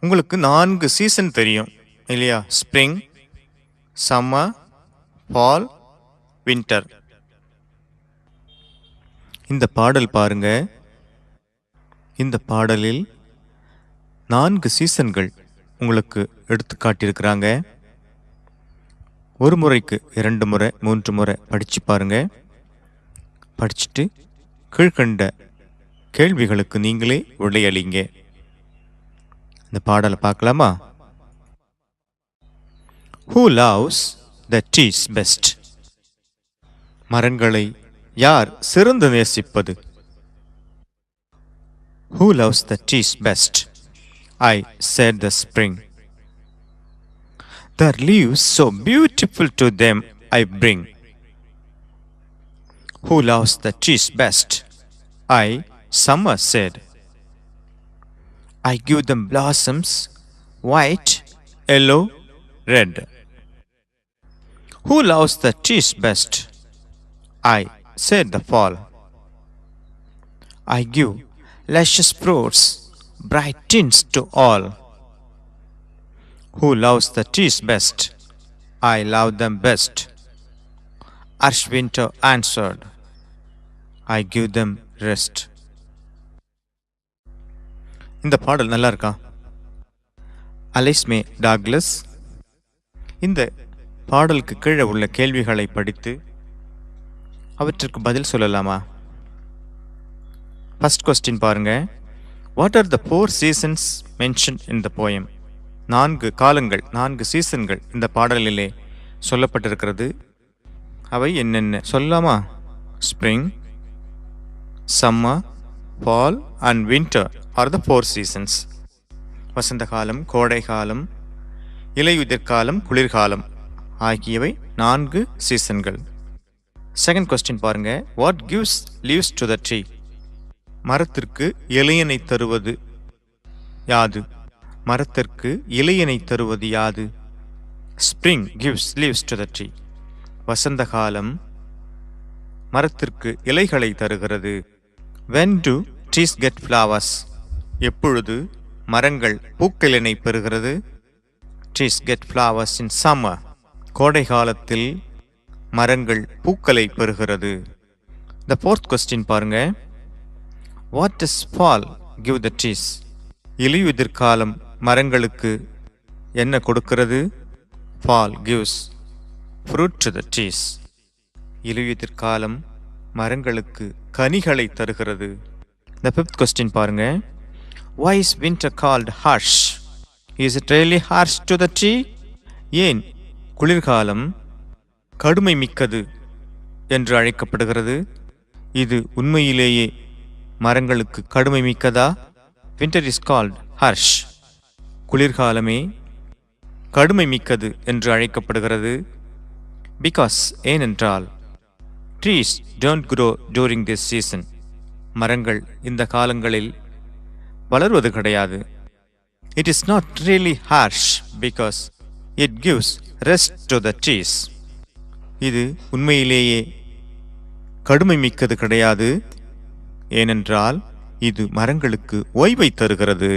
உங்களுக்கு 4 சீசன் தெரியும் இல்லையா? Spring, summer, fall, winter. இந்த பாடல் பாருங்க. இந்த பாடலில் 4 சீசன்கள் உங்களுக்கு எடுத்து காட்டியிருக்கிறாங்க. ஒரு முறைக்கு 2 முறை 3 முறை படித்து பாருங்க. படிச்சுட்டு கீழ்கண்ட கேள்விகளுக்கு நீங்களே விடையளிங்க. இந்த பாடலை பார்க்கலாமா? Who loves the trees best? மரங்களை யார் சிறந்து நேசிப்பது? Who loves the trees best? I, said the spring. Their leaves so beautiful to them I bring. Who loves the trees best? I, summer said. I give them blossoms, white, yellow, red. Who loves the trees best? I, said the fall. I give luscious fruits, bright tints to all. Who loves the trees best? I love them best. Harsh winter answered. I give them rest. இந்த பாடல் நல்லா இருக்கா? அலைஸ்மே Douglas இந்த பாடலுக்கு கீழே உள்ள கேள்விகளை படித்து அவற்றிற்கு பதில் சொல்லலாமா? ஃபர்ஸ்ட் கொஸ்டின் பாருங்க. What are the 4 seasons mentioned in the poem? 4 காலங்கள், 4 சீசன்கள் இந்த பாடலிலே சொல்லப்பட்டிருக்கிறது. அவை என்னென்ன சொல்லலாமா? Spring, summer, fall and winter R the 4 seasons. வசந்த காலம், கோடை காலம், இலையுதிர்காலம், குளிர்காலம் ஆகியவை 4 சீசன்கள். செகண்ட் கொஸ்டின் பாருங்க. What gives leaves to the tree? மரத்திற்கு இலையினை தருவது யாது? மரத்திற்கு இலையினை தருவது யாது? Spring gives leaves to the tree. வசந்த காலம் மரத்திற்கு இலைகளை தருகிறது. when do trees get flowers? எப்பொழுது மரங்கள் பூக்களினை பெறுகிறது? trees get flowers in summer. கோடை காலத்தில் மரங்கள் பூக்களை பெறுகிறது. the fourth question பாருங்க. what does fall give the trees? இலையுதிர்காலம் மரங்களுக்கு என்ன கொடுக்கிறது? fall gives fruit to the trees. இலையுதிர்காலம் மரங்களுக்கு கனிகளை தருகிறது. the fifth question பாருங்க. why is winter called harsh? is it really harsh to the tree? ஏன் குளிர்காலம் கடுமை மிக்கது என்று அழைக்கப்படுகிறது? இது உண்மையிலேயே மரங்களுக்கு கடுமை மிக்கதா? winter is called harsh. குளிர்காலமே கடுமை மிக்கது என்று அழைக்கப்படுகிறது. because ஏனென்றால் trees don't grow during this season. மரங்கள் இந்த காலங்களில் வளர்வது கிடையாது. it is not really harsh because it gives rest to the trees. இது உண்மையிலேயே கடுமை மிக்கது கிடையாது, ஏனென்றால் இது மரங்களுக்கு ஓய்வை தருகிறது.